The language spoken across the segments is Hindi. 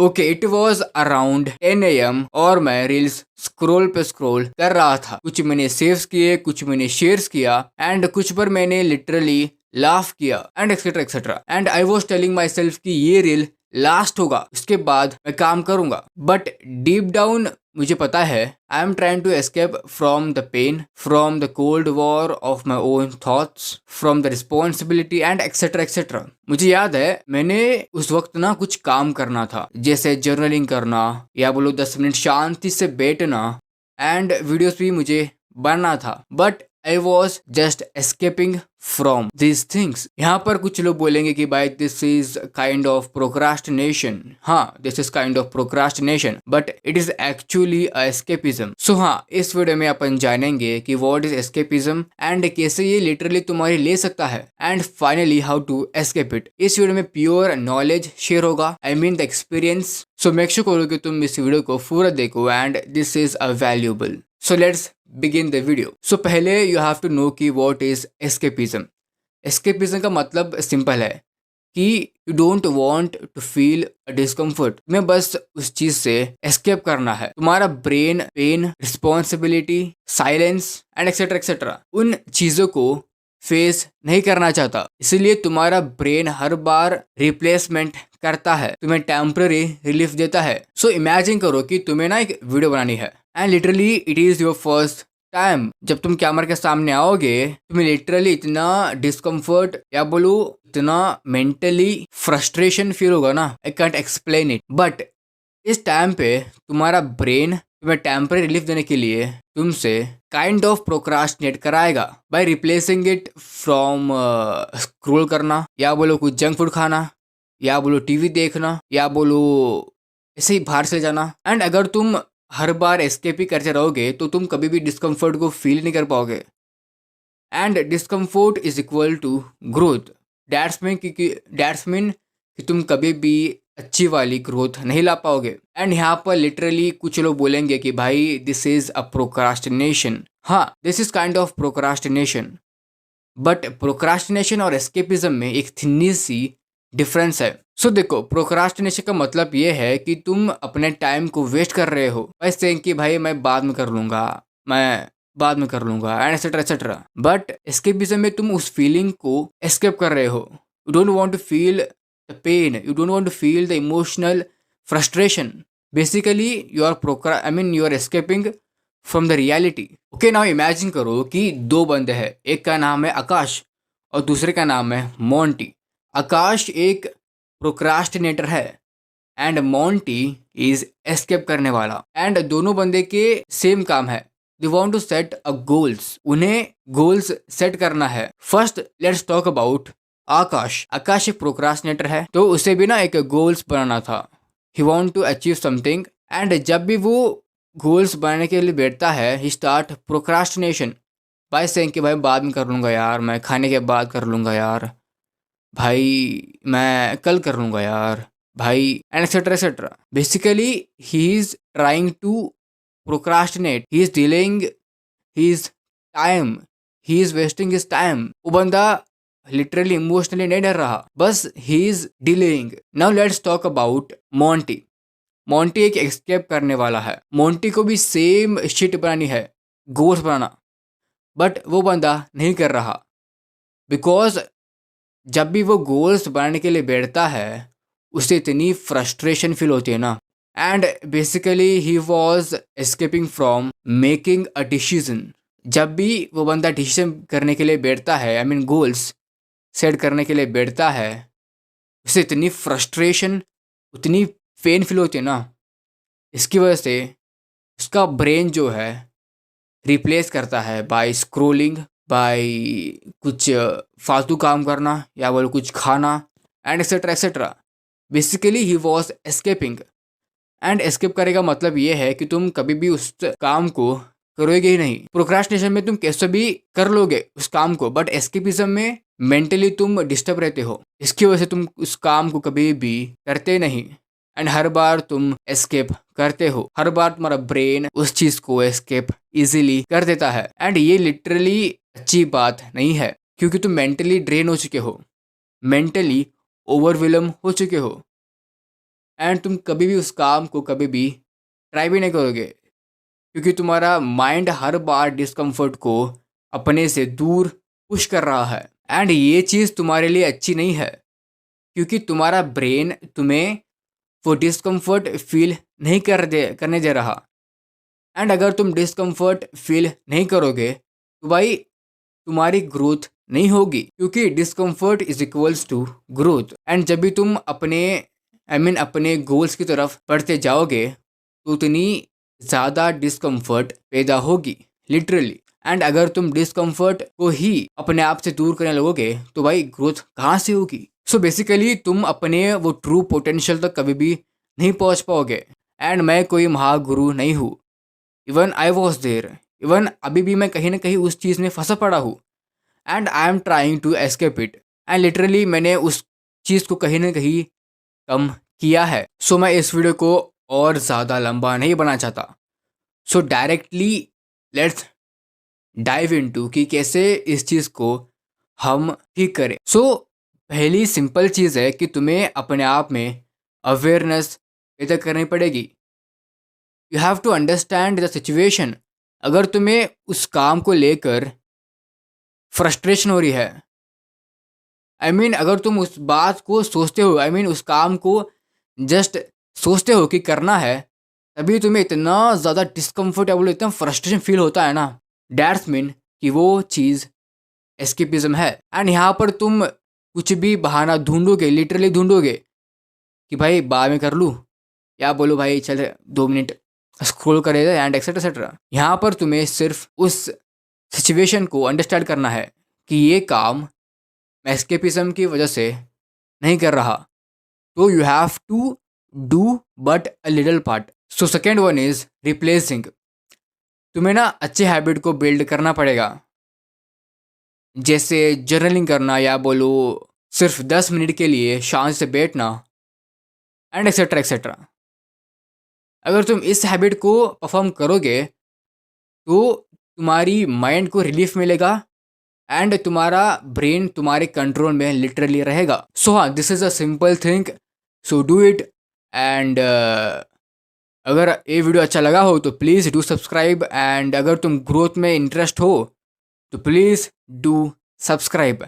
Okay, it was around 10 AM और मैं रील्स स्क्रॉल पे स्क्रॉल कर रहा था। कुछ मैंने सेव्स किए, कुछ मैंने शेयर्स किया एंड कुछ पर मैंने लिटरली लाफ किया and etcetera etcetera. And I was telling my self कि ये रील लास्ट होगा, उसके बाद मैं काम करूंगा। बट डीप डाउन मुझे पता है I am trying to escape from the pain, from the cold war of my own thoughts, from the responsibility and etcetera etcetera. मुझे याद है मैंने उस वक्त ना कुछ काम करना था, जैसे जर्नलिंग करना या बोलो 10 मिनट शांति से बैठना एंड वीडियोस भी मुझे बनना था। But I was just escaping from these things. यहाँ पर कुछ लोग बोलेंगे कि भाई this is kind of procrastination. हाँ, this is kind of procrastination but it is actually escapism. So हाँ, इस वीडियो में अपन जानेंगे कि व्हाट इज एस्केपिज्म एंड कैसे ये लिटरली तुम्हारी ले सकता है and finally how to escape it. इस वीडियो में प्योर नॉलेज शेयर होगा, I mean the experience. So make sure करो कि तुम इस वीडियो को पूरा देखो and this is a valuable. So let's begin the video. So पहले यू हैव टू नो कि व्हाट इज एस्केपिज्म। एस्केपिज्म का मतलब सिंपल है कि you don't want to feel discomfort. तुम्हें बस उस चीज से एस्केप करना है। तुम्हारा brain pain, responsibility, silence and etcetera etcetera उन चीजों को फेस नहीं करना चाहता, इसलिए तुम्हारा ब्रेन हर बार रिप्लेसमेंट करता है, तुम्हें टेम्पररी रिलीफ देता है। सो इमेजिन करो कि तुम्हें ना एक वीडियो बनानी है and literally it is your first time. जब तुम कैमरा के सामने आओगे तुम्हें लिटरली इतना डिस्कम्फर्ट या बोलो इतना मेंटली फ्रस्ट्रेशन फील होगा ना, I can't explain it. But इस टाइम पे तुम्हारा ब्रेन तुम्हें टेम्पररी रिलीफ देने के लिए तुमसे काइंड ऑफ प्रोक्रास्टिनेट कराएगा by replacing it from scroll करना या बोलो कुछ जंक फूड खाना या बोलो टीवी देखना या बोलो ऐसे ही बाहर से जाना। एंड अगर तुम हर बार एस्केप ही करते रहोगे तो तुम कभी भी डिस्कम्फर्ट को फील नहीं कर पाओगे and discomfort is equal to growth. That's mean कि तुम कभी भी अच्छी वाली ग्रोथ नहीं ला पाओगे। एंड यहाँ पर लिटरली कुछ लोग बोलेंगे कि भाई दिस इज अ प्रोक्रास्टिनेशन। हाँ, this is kind of procrastination but procrastination और एस्केपिज्म में एक थिन्नी सी डिफरेंस है। सो देखो, प्रोक्रास्टिनेशन का मतलब ये है कि तुम अपने टाइम को वेस्ट कर रहे हो वैसे कि भाई मैं बाद में कर लूंगा, मैं बाद में कर लूंगा and etcetera etcetera. But escapism में तुम उस फीलिंग को एस्केप कर रहे हो। You don't want to feel the pain, you don't want to feel the emotional frustration. Basically you are escaping from the reality. Okay, now imagine करो कि दो बंदे हैं, एक का नाम है आकाश और दूसरे का नाम है मोंटी। आकाश एक प्रोक्रास्टिनेटर है एंड मोंटी इज एस्केप करने वाला। एंड दोनों बंदे के सेम काम है, they want to set a goals. उन्हें गोल्स सेट करना है। First let's talk about Akash एक प्रोक्रास्टिनेटर है, तो उसे भी ना एक गोल्स बनाना था। He want to achieve something and जब भी वो गोल्स बनाने के लिए बैठता है he start procrastination by saying कि भाई बाद में कर लूँगा यार, मैं खाने के बाद कर लूँगा यार, भाई मैं कल कर लूँगा यार, भाई and etcetera etcetera. Basically he is trying to procrastinate, he is delaying his time, he is wasting his time. वो बंदा लिटरली इमोशनली नहीं डर रहा, बस he is delaying. Now let's talk about Monty. Monty एक एस्केप करने वाला है। मोंटी को भी सेम शिट बनानी है, गोल्स बनाना, बट वो बंदा नहीं कर रहा बिकॉज जब भी वो गोल्स बनाने के लिए बैठता है उसे इतनी फ्रस्ट्रेशन फील होती है ना। And basically he was escaping from making a decision. जब भी वो बंदा डिसीजन करने के लिए बैठता है, आई मीन गोल्स सेट करने के लिए बैठता है, उसे इतनी फ्रस्ट्रेशन, उतनी पेन फील होती है ना, इसकी वजह से उसका ब्रेन जो है रिप्लेस करता है बाय स्क्रोलिंग, बाय कुछ फालतू काम करना या बोलो कुछ खाना and etcetera etcetera. Basically he was escaping and escape करेगा मतलब ये है कि तुम कभी भी उस काम को करोगे ही नहीं। प्रोक्रास्टिनेशन में तुम कैसे भी कर लोगे उस काम को, बट एस्केपिज्म में मेंटली तुम डिस्टर्ब रहते हो, इसकी वजह से तुम उस काम को कभी भी करते नहीं एंड हर बार तुम एस्केप करते हो। हर बार तुम्हारा ब्रेन उस चीज को एस्केप इजीली कर देता है एंड ये लिटरली अच्छी बात नहीं है क्योंकि तुम मेंटली ड्रेन हो चुके हो, मेंटली ओवरवेलम हो चुके हो एंड तुम कभी भी उस काम को कभी भी ट्राई भी नहीं करोगे, क्योंकि तुम्हारा माइंड हर बार डिस्कम्फर्ट को अपने से दूर पुश कर रहा है। एंड ये चीज़ तुम्हारे लिए अच्छी नहीं है, क्योंकि तुम्हारा ब्रेन तुम्हें वो डिस्कम्फर्ट फील नहीं करने दे रहा। एंड अगर तुम डिस्कम्फर्ट फील नहीं करोगे तो भाई तुम्हारी ग्रोथ नहीं होगी, क्योंकि discomfort is equals to growth. And जब भी तुम अपने अपने गोल्स की तरफ बढ़ते जाओगे तो उतनी ज़्यादा डिस्कम्फर्ट पैदा होगी, लिटरली। एंड अगर तुम डिस्कम्फर्ट को ही अपने आप से दूर करने लगोगे तो भाई ग्रोथ कहाँ से होगी। सो बेसिकली तुम अपने वो ट्रू पोटेंशियल तक कभी भी नहीं पहुँच पाओगे। एंड मैं कोई महागुरु नहीं हूँ, even I was there, even अभी भी मैं कहीं ना कहीं उस चीज़ में फंसा पड़ा हूँ। And I am trying to escape it. And literally मैंने उस चीज़ को कहीं ना कहीं कम किया है। सो मैं इस वीडियो को और ज़्यादा लंबा नहीं बनाना चाहता। सो डायरेक्टली लेट्स डाइव इनटू कि कैसे इस चीज़ को हम ठीक करें। सो पहली सिंपल चीज़ है कि तुम्हें अपने आप में अवेयरनेस पैदा करनी पड़ेगी। You have to understand the situation. अगर तुम्हें उस काम को लेकर फ्रस्ट्रेशन हो रही है, अगर तुम उस बात को सोचते हो, उस काम को जस्ट सोचते हो कि करना है, तभी तुम्हें इतना ज़्यादा डिस्कम्फर्टेबल, इतना फ्रस्ट्रेशन फील होता है ना, डैट्स मीन कि वो चीज़ एस्केपिज्म है। एंड यहाँ पर तुम कुछ भी बहाना ढूंढोगे, लिटरली ढूंढोगे कि भाई बाद में कर लूँ, या बोलो भाई चल 2 मिनट स्क्रॉल करे एंड एक्सेट्रा एक्सेट्रा। यहाँ पर तुम्हें सिर्फ उस सिचुएशन को अंडरस्टैंड करना है कि ये काम मैं एस्केपिज्म की वजह से नहीं कर रहा, तो you have to do but a little part. So second one is replacing. तुम्हें ना अच्छे हैबिट को बिल्ड करना पड़ेगा, जैसे जर्नलिंग करना, या बोलो सिर्फ 10 मिनट के लिए शांति से बैठना, एंड एक्सेट्रा एक्सेट्रा। अगर तुम इस हैबिट को परफॉर्म करोगे तो तुम्हारी माइंड को रिलीफ मिलेगा एंड तुम्हारा ब्रेन तुम्हारे कंट्रोल में लिटरली रहेगा। सो हाँ, this is a simple thing, so do it. And अगर ये वीडियो अच्छा लगा हो तो प्लीज़ डू सब्सक्राइब। एंड अगर तुम ग्रोथ में इंटरेस्ट हो तो प्लीज़ डू सब्सक्राइब।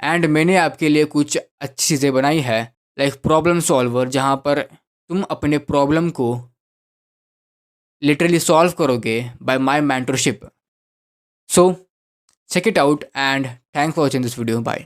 एंड मैंने आपके लिए कुछ अच्छी चीज़ें बनाई है, लाइक प्रॉब्लम सॉल्वर, जहाँ पर तुम अपने प्रॉब्लम को लिटरली सॉल्व करोगे by my mentorship. So check it out and thanks for watching this video. Bye.